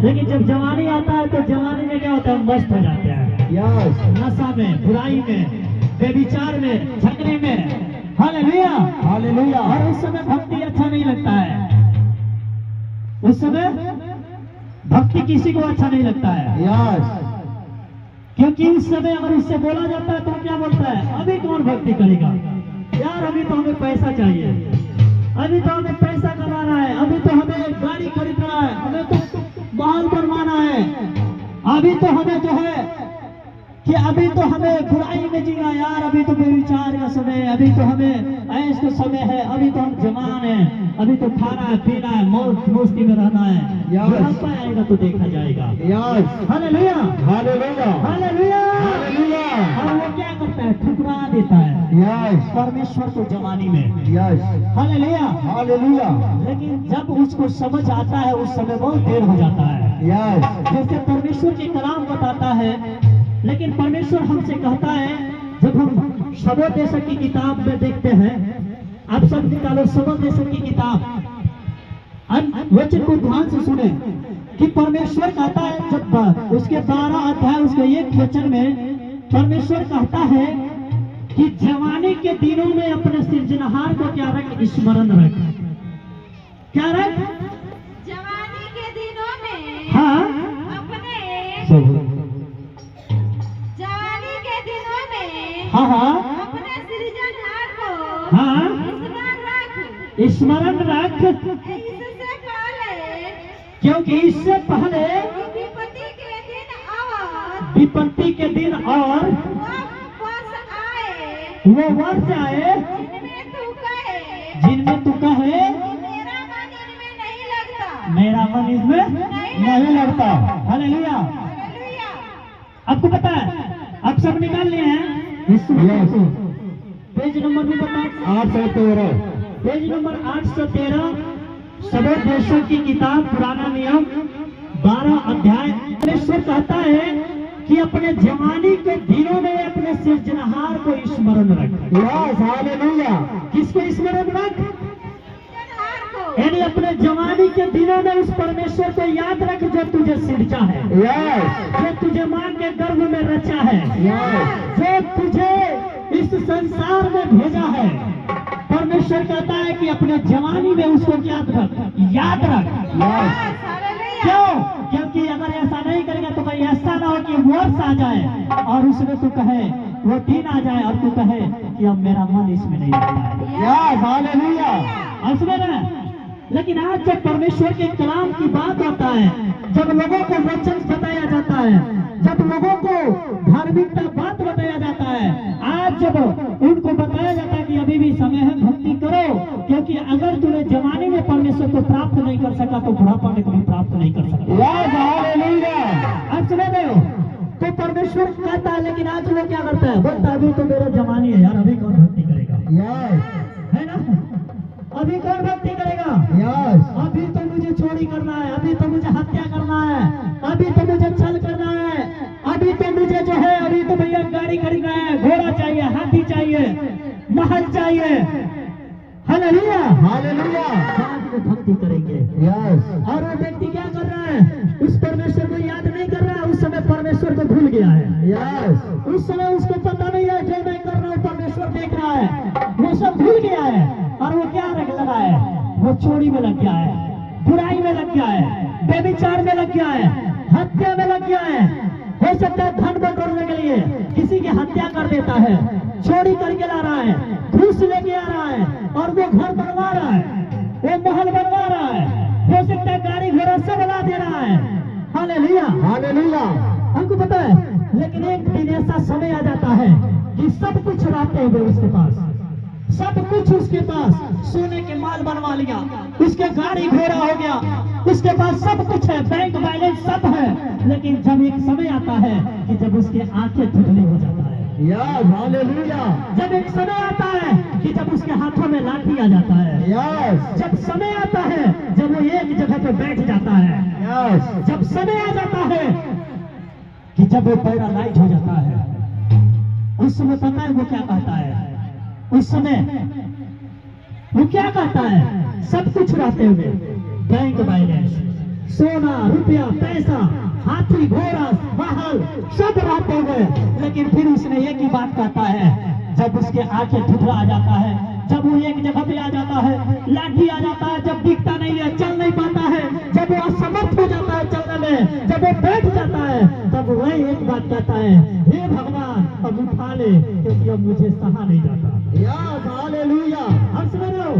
लेकिन जब जवानी आता है तो जवानी में क्या होता है, मस्त हो जाते हैं। यस, नशा में, बुराई में, बेविचार में, झगड़े में। Hallelujah, hallelujah. और उस समय भक्ति अच्छा नहीं लगता है। उस समय भक्ति किसी को अच्छा नहीं लगता है। यस, क्योंकि उस समय अगर उससे बोला जाता है तो क्या बोलता है, अभी कौन भक्ति करेगा यार, अभी तो हमें पैसा चाहिए, अभी तो हमें पैसा कमाना है, अभी तो हमें गाड़ी खरीदना है, हमें तो महल बनवाना है, अभी तो हमें जो है कि अभी तो हमें बुराई में जीना यार, अभी तो बेविचार का समय है, अभी तो हमें ऐश का समय है, अभी तो हम जवान हैं, अभी तो खाना है, पीना है, मौज मस्ती में रहना है। बुढ़ापा आएगा तो देखा जाएगा। Yes, hallelujah, hallelujah, hallelujah, hallelujah. और वो क्या करता है, ठुकरा देता है यस, परमेश्वर को जवानी में। Yes, hallelujah, hallelujah. लेकिन जब उसको समझ आता है उस समय बहुत देर हो जाता है। यस, जैसे परमेश्वर की कलाम बताता है, लेकिन परमेश्वर हमसे कहता है, जब हम सबोदेशक की किताब में देखते हैं, आप सब निकालो सबोदेशक की किताब, वचन को ध्यान से सुने कि परमेश्वर कहता है, जब उसके 12 अध्याय उसके 1 वचन में परमेश्वर कहता है कि जवानी के दिनों में अपने सृजनहार को क्या रख, स्मरण रख। क्या रख? जवानी के दिनों में हाँ, अपने जवानी के दिनों में हाँ, अपने सृजनहार को हाँ, स्मरण रख, इससे पहले क्योंकि इससे पहले विपत्ति के दिन और विपत्ति के दिन और वो वर्ष आए वो वर्ष आए जिनमें तू कहे जिनमें तू कहे मेरा मन इनमें नहीं लगता। मेरा मन इसमें नहीं लगता। हालेलुया। हालेलुया। आपको पता है, आप सब निकाल लिए हैं इस पेज नंबर भी बताओ, 813। पेज नंबर 813, सबोदेशों की किताब, पुराना नियम, 12 अध्याय। परमेश्वर कहता है कि अपने जवानी के दिनों में अपने सृजनहार को स्मरण रख। Yes, hallelujah. किसको स्मरण रख? सृजनहार को यानी अपने जवानी के दिनों में उस परमेश्वर को याद रख जो तुझे सृजा है, यस, जो तुझे मां के गर्भ में रचा है, यस, जो तुझे इस संसार में भेजा है। परमेश्वर कहता है कि अपने जवानी में उसको याद रख, याद रख। Yes, hallelujah. क्यों? क्योंकि अगर ऐसा नहीं करेगा तो कहीं ऐसा ना हो कि वर्ष आ जाए और उसमें तू कहे, वो दिन आ जाए और तू कहे कि अब मेरा मन इसमें नहीं लगता है। Yes, hallelujah. और सुने ना, लेकिन आज जब परमेश्वर के कलाम की बात होता है, जब लोगों को वचन बताया जाता है, जब लोगों को धार्मिकता बात बताया जाता है, आज जब उनको बताया जाता है कि अभी भी समय है, भक्ति करो, क्योंकि अगर तूने जवानी में परमेश्वर को प्राप्त नहीं कर सका तो बुढ़ापा में कभी प्राप्त नहीं कर सकता। Yes, hallelujah. आप सुने रहे हो? तो परमेश्वर कहता है, लेकिन आज लोग क्या करता है, बोलता है अभी तो मेरा जवानी है यार, अभी कौन भक्ति करेगा, यस, है ना? अभी कौन भक्ति करेगा? यस, अभी तो मुझे चोरी करना है, अभी तो मुझे हत्या करना है, अभी तो मुझे छल करना है, अभी तो मुझे जो है, अभी तो भैया गाड़ी खरीदना है, घोड़ा चाहिए, हाथी चाहिए, महल चाहिए। Hallelujah, hallelujah. आज वो भक्ति करेंगे। यस, और वो व्यक्ति क्या कर रहा है, उस परमेश्वर को याद नहीं कर रहा है, उस समय परमेश्वर को भूल गया है। यस, उस समय उसको पता नहीं है जो मैं कर रहा हूँ परमेश्वर देख रहा है, वो सब भूल गया है। और वो क्या रख लगा है, वो चोरी में लग गया है, बुराई में लग गया है, बेविचार में लग गया है, हत्या में लग गया है। हो सकता है धन बटोरने के लिए किसी की हत्या कर देता है, चोरी करके ला रहा है, घूस लेके आ रहा है, और वो घर बनवा रहा है, वो महल बनवा रहा है, हो सकता है गाड़ी घोड़ा सब बना दे रहा है। Hallelujah, hallelujah. हमको पता है। लेकिन एक दिन ऐसा समय आ जाता है कि सब कुछ रहते हुए उसके पास, सब कुछ उसके पास, सोने के माल बनवा लिया, उसके गाड़ी घोड़ा हो गया, उसके पास सब कुछ है, बैंक बैलेंस सब है, लेकिन जब एक समय आता है कि जब उसके आंखें धुंधली हो जाता है, यस, हालेलुया। जब एक समय आता है कि जब उसके हाथों में लाठी आ जाता है, यस, जब समय आता है जब वो एक जगह पे बैठ जाता है, यस, जब समय आ जाता है कि जब वो पैरालाइज हो जाता है, उस समय पता है वो क्या कहता है, उस समय वो क्या कहता है, सब कुछ रहते हुए, बैंक बैलेंस, सोना रुपया पैसा हाथी घोड़ा महल सब रात हो गए, लेकिन फिर उसने एक ही बात कहता है। जब उसके आंखें धुंधला आ जाता है, जब वो एक जगह पे आ जाता है, लाठी आ जाता है, जब दिखता नहीं है, चल नहीं पाता है, जब वो असमर्थ हो जाता है चलने में, जब वो बैठ जाता है, तब वही एक बात कहता है, हे भगवान अब उठा ले, क्योंकि अब मुझे सहा नहीं जाता। Yes hallelujah. हंस रहे हो?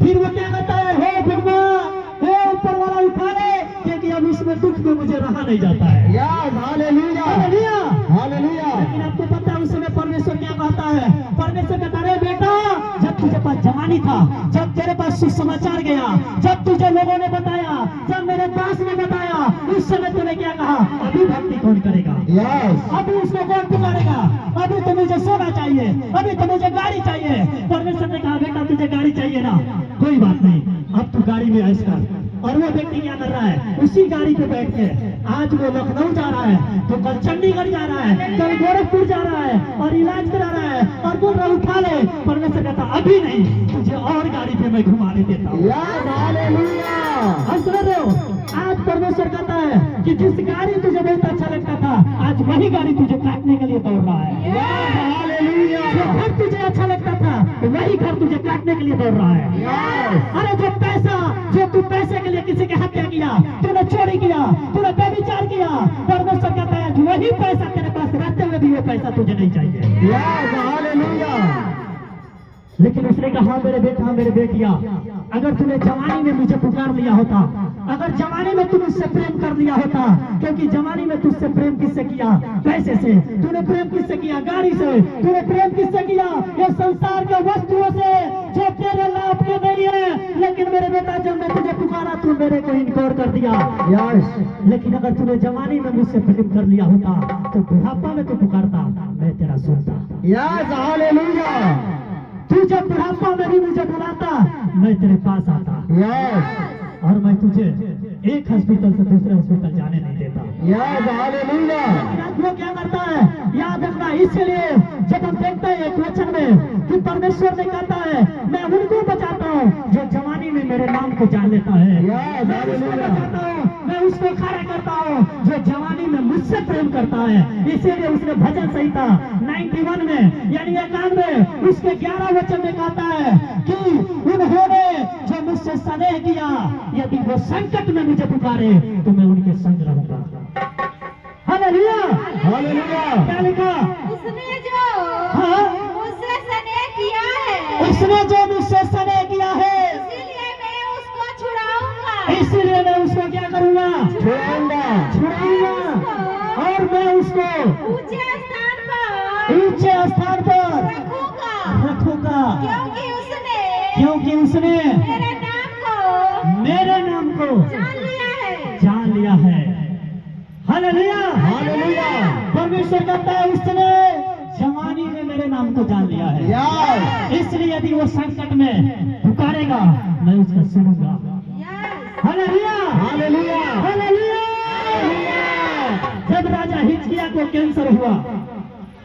फिर वो क्या कहता है, हे भगवान हे ऊपर वाला उठा ले, क्योंकि अब इसमें दुख में मुझे रहा नहीं जाता है। Yes hallelujah. हालेलुया। हालेलुया। लेकिन आपको पता है उस समय परमेश्वर क्या कहता है? परमेश्वर कहता है, बेटा जब तुझे पास जवानी था, जब तेरे पास सुसमाचार गया, जब तुझे लोगों ने बताया, जब मेरे दास ने बताया, उस समय तूने क्या कहा? अभी भक्ति कौन करेगा? यस। अभी उसको कौन पुकारेगा? अभी तो मुझे सोना चाहिए, अभी तो मुझे गाड़ी चाहिए। परमेश्वर ने कहा, बेटा तुझे गाड़ी चाहिए ना, कोई बात नहीं, अब तू गाड़ी में ऐश कर। और वो व्यक्ति क्या कर रहा है? उसी गाड़ी पे बैठ के आज वो लखनऊ जा रहा है, तो कल चंडीगढ़ जा रहा है, कल गोरखपुर जा रहा है और इलाज करा रहा है और बोल रहा उठा ले। परमेश्वर कहता अभी नहीं, तुझे और गाड़ी पे मैं घुमाने देता हूँ। Yes hallelujah. हम सुन रहे हो? आज परमेश्वर कहता है कि जिस गाड़ी तुझे बहुत अच्छा लगता था, आज वही गाड़ी तुझे काटने के लिए दौड़ रहा है। Yes hallelujah. जो घर तुझे अच्छा लगता था, वही घर तुझे काटने के लिए दौड़ रहा है। यस। अरे जो पैसा, जो तू पैसे के लिए किसी की हत्या किया, तूने चोरी किया, तूने व्यभिचार किया, परमेश्वर कहता है वही पैसा तेरे पास रहते हुए भी वो पैसा तुझे नहीं चाहिए। Yes hallelujah. लेकिन उसने कहा, मेरे बेटा मेरे बेटिया, अगर तूने जवानी में मुझे पुकार लिया होता, अगर जवानी में तू मुझसे प्रेम कर लिया होता, क्योंकि जवानी में तुझसे प्रेम किससे किया? पैसे से। तूने प्रेम किससे किया? गाड़ी से। तूने प्रेम किससे किया? ये संसार के वस्तुओं से जो तेरे लाभ के नहीं है। लेकिन मेरे बेटा जब मैं तुझे पुकारा, तू मेरे को इनकार कर दिया। यस। लेकिन अगर तूने जवानी में मुझसे प्रेम कर लिया होता, तो बुढ़ापा में तू पुकारता, मैं तेरा सुनता। Yes hallelujah. तू जब बुढ़ापा में भी मुझे बुलाता, मैं तेरे पास आता यस। और मैं तुझे एक हॉस्पिटल से दूसरे हॉस्पिटल जाने नहीं देता। Yes hallelujah. आज वो क्या करता है? याद रखना, इसलिए जब हम देखते हैं एक वचन में कि परमेश्वर ने कहता है, मैं उनको बचाता हूँ जो जवानी में मेरे नाम को जान लेता है। यस मैं उसको हालेलुया। बचाता हूँ, मैं उसको खड़ा करता हूँ जो जवानी में मुझसे प्रेम करता है। इसीलिए उसने भजन संहिता 91 में यानी 91 उसके 11 वचन में कहता है कि उन्होंने जो मुझसे स्नेह किया, यदि वो संकट में मुझे पुकारे तो मैं उनके संग रहूंगा। हालेलुया। हालेलुया। क्या लिखा? उसने जो हाँ? मुझसे स्नेह किया है, उसने जो मुझसे स्नेह किया है, इसीलिए मैं उसको छुड़ाऊंगा। इसलिए मैं उसको क्या करूंगा? छुड़ाऊंगा। छुड़ाऊंगा और मैं उसको ऊंचे स्थान पर ऊंचे स्थान पर रखूंगा, रखूंगा, क्योंकि उसने मेरे नाम को जान लिया है। जान लिया है। हालेलुया। हालेलुया। परमेश्वर कहता है उसने जवानी में मेरे नाम को जान लिया है। यस। इसलिए यदि वो संकट में पुकारेगा, मैं उसका सुनूंगा। यस। हालेलुया। हालेलुया। हालेलुया। जब राजा हिजकिय्याह को कैंसर हुआ,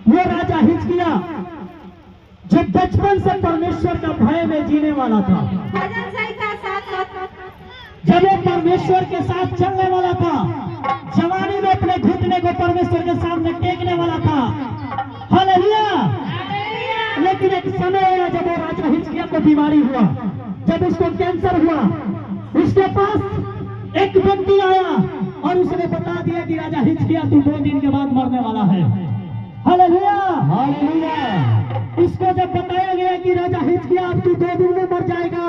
वो राजा हिजकिय्याह जो बचपन से परमेश्वर का भय में जीने वाला था, भजन संहिता 7:7। जब वो परमेश्वर के साथ चलने वाला था, जवानी में अपने घुटने को परमेश्वर के सामने टेकने वाला था। हालेलुया। लेकिन एक समय आया जब वो राजा हिजकिय्याह को बीमारी हुआ, जब उसको कैंसर हुआ, उसके पास एक व्यक्ति आया और उसने बता दिया कि राजा हिजकिय्याह तू 2 दिन के बाद मरने वाला है। हालेलुया। हालेलुया। उसको जब बताया गया कि राजा हिजकिय्याह अब तू 2 दिन में मर जाएगा,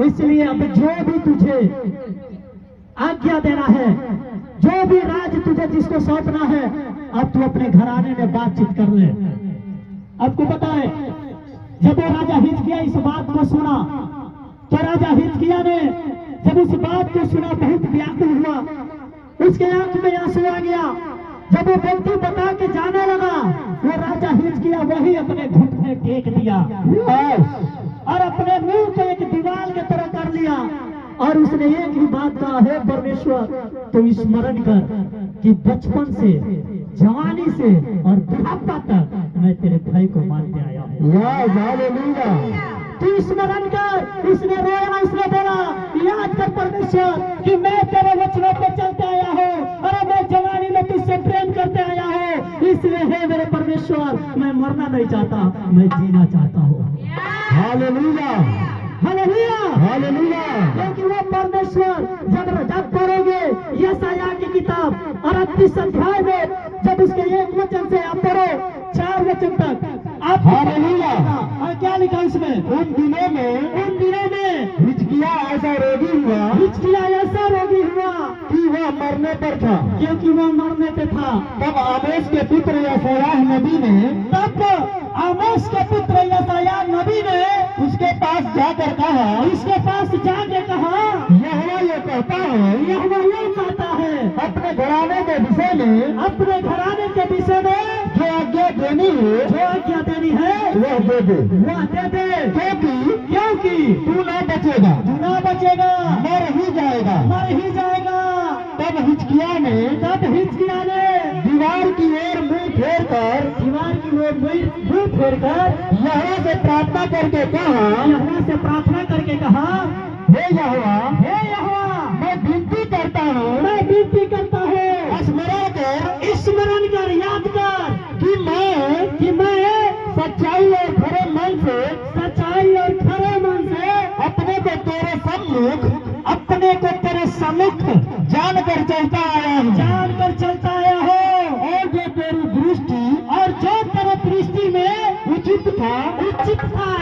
इसलिए अब जो भी तुझे आज्ञा देना है, जो भी राज तुझे जिसको सौंपना है, अब तू अपने घराने में बातचीत कर ले। आपको पता है जब वो राजा हिजकिय्याह इस बात को सुना, तो राजा हिजकिय्याह ने जब उस बात को सुना बहुत व्याकुल हुआ, उसके आंख में आंसू आ गया। जब वो व्यक्ति बता के जाने लगा, वो राजा हिजकिय्याह वही अपने घुटने टेक दिया और अपने मुंह को एक दीवार की तरह कर लिया और उसने एक ही बात कहा, हे परमेश्वर तू स्मरण कर कि बचपन से जवानी से और बुढ़ापा तक मैं तेरे भय को मानते आया हूँ। यस। हालेलुया। तू स्मरण कर। उसने रोया, उसने बोला याद कर परमेश्वर कि मैं तेरे वचनों पे चलते आया हूँ, अरे मैं जवानी में तुझसे प्रेम करते आया हूँ, इसलिए है मेरे परमेश्वर मैं मरना नहीं चाहता, मैं जीना चाहता हूँ। Hallelujah, hallelujah, hallelujah. क्योंकि वो परमेश्वर जब पढ़ोगे यशायाह की किताब 38 अध्याय में, जब उसके एक वचन से आप पढ़ो 4 वचन तक आप हालेलुया। और क्या लिखा उसमें? उन दिनों में हिजकिय्याह ऐसा रोगी हुआ हिजकिय्याह ऐसा रोगी हुआ कि वह मरने पर था। क्योंकि वो मरने पे था। तब आमोस के पुत्र यशायाह नबी ने तब आमोस के पुत्र यशायाह नबी ने उसके पास जाकर कहा, उसके पास जाके कहा, यहोवा ये कहता है, यहोवा ये कहता है अपने घराने के विषय में, अपने घराने के विषय में जो आज्ञा देनी है जो आज्ञा देनी है वह दे दे, वह दे दे, क्योंकि तू तू न बचेगा, ना बचेगा, मर ही जाएगा। मर ही जाएगा। तब हिजकिय्याह ने दीवार की ओर मुंह फेर कर दीवार की ओर मुंह फेर कर यहोवा से प्रार्थना करके कहा, यहोवा से प्रार्थना करके कहा, हे यहोवा, हे यहोवा, मैं विनती करता हूँ, मैं विनती करता हूँ, स्मरण कर, याद कर कि मैं सच्चाई और खरे मन से सच्चाई और खरे मन से अपने को तेरे सम्मुख जानकर चलता आया हूँ, जानकर चलता आया हूँ, और जो तेरी दृष्टि और जो तेरे दृष्टि में उचित था,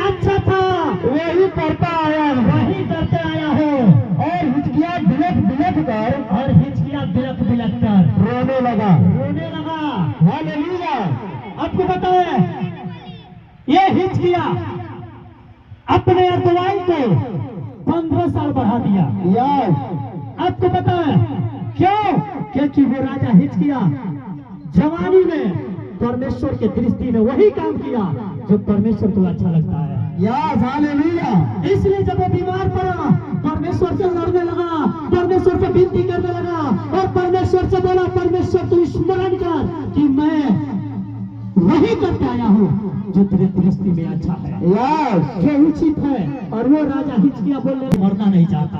अच्छा था, वही करता आया हूँ। वही करते आया हूँ। और हिजकिय्याह बिलख कर और हिजकिय्याह बिलख कर रोने लगा। हालेलुया। आपको पता है ये हिजकिय्याह अपने अगुवाई को 15 साल बढ़ा दिया। आपको पता है क्यों? क्योंकि वो राजा हिजकिय्याह जवानी में परमेश्वर के दृष्टि में वही काम किया जो परमेश्वर को अच्छा लगता है। हालेलुया। इसलिए जब वो बीमार पड़ा, परमेश्वर से लड़ने लगा, परमेश्वर से विनती करने लगा, और परमेश्वर से बोला, परमेश्वर तू स्मरण कर कि मैं वही करते आया हूँ जो तेरे दृष्टि में अच्छा है, जो उचित है। और वो राजा हिजकिय्याह बोलने मरना नहीं चाहता।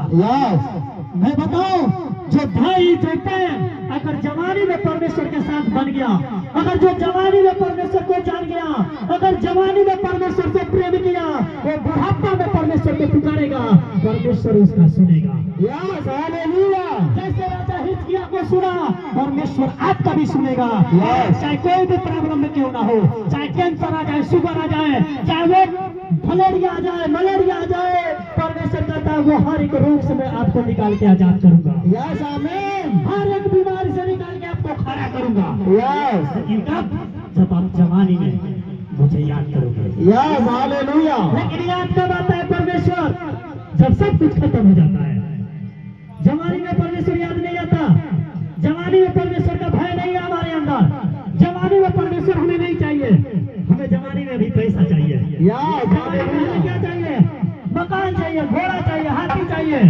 मैं बताऊं, जो भाई जो बहन अगर जवानी में परमेश्वर के साथ बन गया, अगर जो जवानी में परमेश्वर को जान गया, अगर जवानी में परमेश्वर से प्रेम किया, वो बुढ़ापा में परमेश्वर को पुकारेगा, परमेश्वर उसका सुनेगा। जैसे राजा हिजकिय्याह को सुना, परमेश्वर आपका भी सुनेगा। चाहे कोई भी प्रॉब्लम में क्यों ना हो, चाहे कैंसर आ जाए, शुगर आ जाए, चाहे वो फलेरिया आ जाए, मलेरिया आ जाए, परमेश्वर कहता है वो हर एक रोग से मैं आपको निकाल के आजाद करूंगा। हर एक बीमारी से निकाल के आपको खड़ा करूंगा। लेकिन कब? जब आप जवानी में मुझे याद करोगे। हालेलुया। लेकिन याद कब आता है परमेश्वर? जब सब कुछ खत्म हो जाता है। जवानी में परमेश्वर याद नहीं आता, जवानी में परमेश्वर का भय नहीं है हमारे अंदर, जवानी में परमेश्वर हमें नहीं चाहिए। हमें जवानी में भी पैसा चाहिए, जवानी में हमें क्या चाहिए? मकान चाहिए, घोड़ा चाहिए, हाथी चाहिए।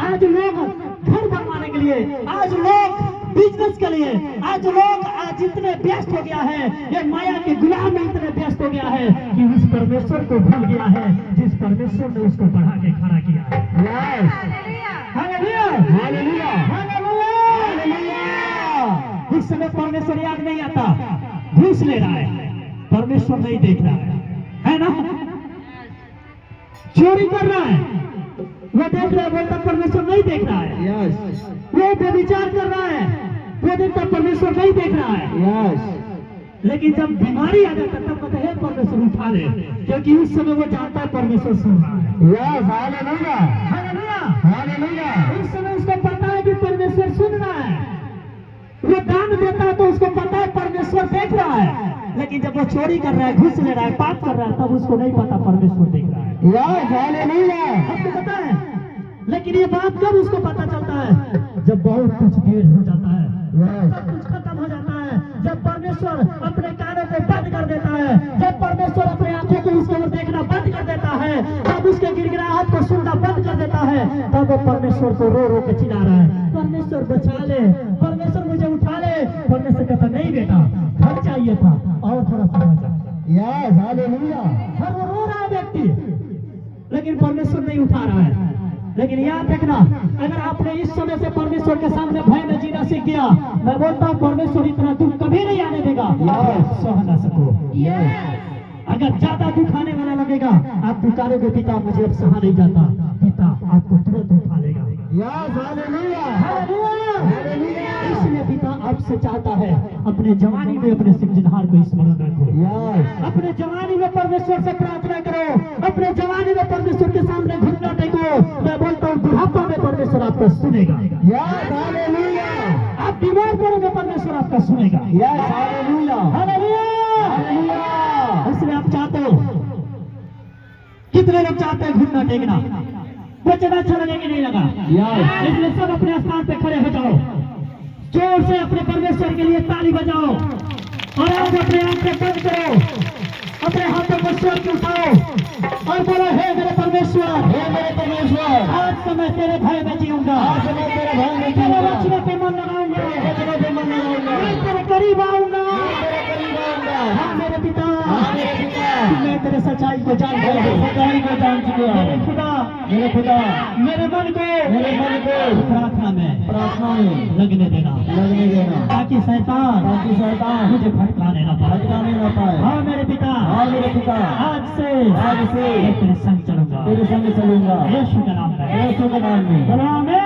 आज लोग घर बनवाने के लिए, आज लोग बिजनेस के लिए, आज लोग इतने व्यस्त हो गया है, ये माया के गुलाम में इतने व्यस्त हो गया है कि उस परमेश्वर को भूल गया है जिस परमेश्वर ने उसको बढ़ा के खड़ा किया है। Hallelujah, hallelujah, hallelujah. इस समय परमेश्वर याद नहीं आता, घूस ले रहा है, परमेश्वर नहीं देख रहा है ना? चोरी कर रहा है, वो देख रहा है, बोलता परमेश्वर नहीं देख रहा है। वो व्यभिचार कर रहा है, वो देखता परमेश्वर नहीं देख रहा है। लेकिन जब बीमारी आ जाता है तब कहते हैं परमेश्वर उठा ले, क्योंकि उस समय वो जानता है परमेश्वर सुन रहा है। Hallelujah, hallelujah, hallelujah. उस समय उसको पता है कि परमेश्वर सुन रहा है। वो दान देता है तो उसको पता है परमेश्वर देख रहा है। लेकिन जब वो चोरी कर रहा है, घूस ले रहा है, पाप कर रहा है, तब उसको नहीं पता परमेश्वर देख रहा है। हालेलुया। आपको पता है? लेकिन ये बात कब उसको पता चलता है? जब बहुत कुछ देर हो जाता है, सब कुछ खत्म हो जाता है, जब परमेश्वर अपने कानों को बंद कर देता है, जब परमेश्वर अपने आंखों को उसके ओर देखना बंद कर देता है, जब उसके गिड़गिड़ाहट को सुनना बंद कर देता है, तब वो परमेश्वर को रो रो के चिल्ला रहा है, परमेश्वर बचा ले, परमेश्वर मुझे उठा ले। परमेश्वर कहता नहीं बेटा, घर चाहिए था और थोड़ा सा जा। हालेलुया। हर वो रो रहा है व्यक्ति, लेकिन परमेश्वर नहीं उठा रहा है। लेकिन याद रखना, अगर आपने इस समय से परमेश्वर के सामने भय में जीना सीख गया, मैं बोलता हूँ परमेश्वर इतना दुख कभी नहीं आने देगा आप सह ना सको। अगर ज्यादा दुख आने वाला लगेगा, आप पुकारोगे पिता मुझे अब सहा नहीं जाता, पिता आपको तुरंत उठा लेगा। इसलिए पिता आपसे चाहता है अपने जवानी में अपने सिरजनहार को स्मरण रखो। अपने जवानी में परमेश्वर से प्रार्थना करो, अपने जवानी में परमेश्वर के सामने घुटना टेको। मैं बोलता हूँ बुढ़ापा में परमेश्वर आपका सुनेगा। आप बीमार पड़ोगे परमेश्वर आपका सुनेगा। इसलिए आप चाहते हो, कितने लोग चाहते हैं घुटना टेकना? बचना अच्छा लगे कि नहीं लगा? इसलिए सब अपने स्थान पे खड़े हो जाओ, जोर से अपने परमेश्वर के लिए ताली बजाओ और आज अपने आंखें बंद करो, अपने हाथों को स्वर की उठाओ और बोलो हे मेरे परमेश्वर, हे मेरे परमेश्वर, आज से मैं तेरे भय में जीऊंगा, आज से मैं तेरे भय में जीऊंगा, तेरे वचनों पे मन लगाऊंगा, वचनों पे मन लगाऊंगा, मैं तेरे करीब आऊंगा, तेरे करीब आऊंगा। हाँ मेरे पिता, हाँ मेरे पिता, मैं तेरे सच्चाई को जानता हूँ, सच्चाई को जान चुका हूँ। मेरे खुदा, मेरे खुदा, मेरे मन को प्रार्थना में लगने देना, ताकि शैतान मुझे भटकाने ना पाए। हाँ मेरे पिता, आज से मैं तेरे संग चलूंगा, यीशु के नाम में।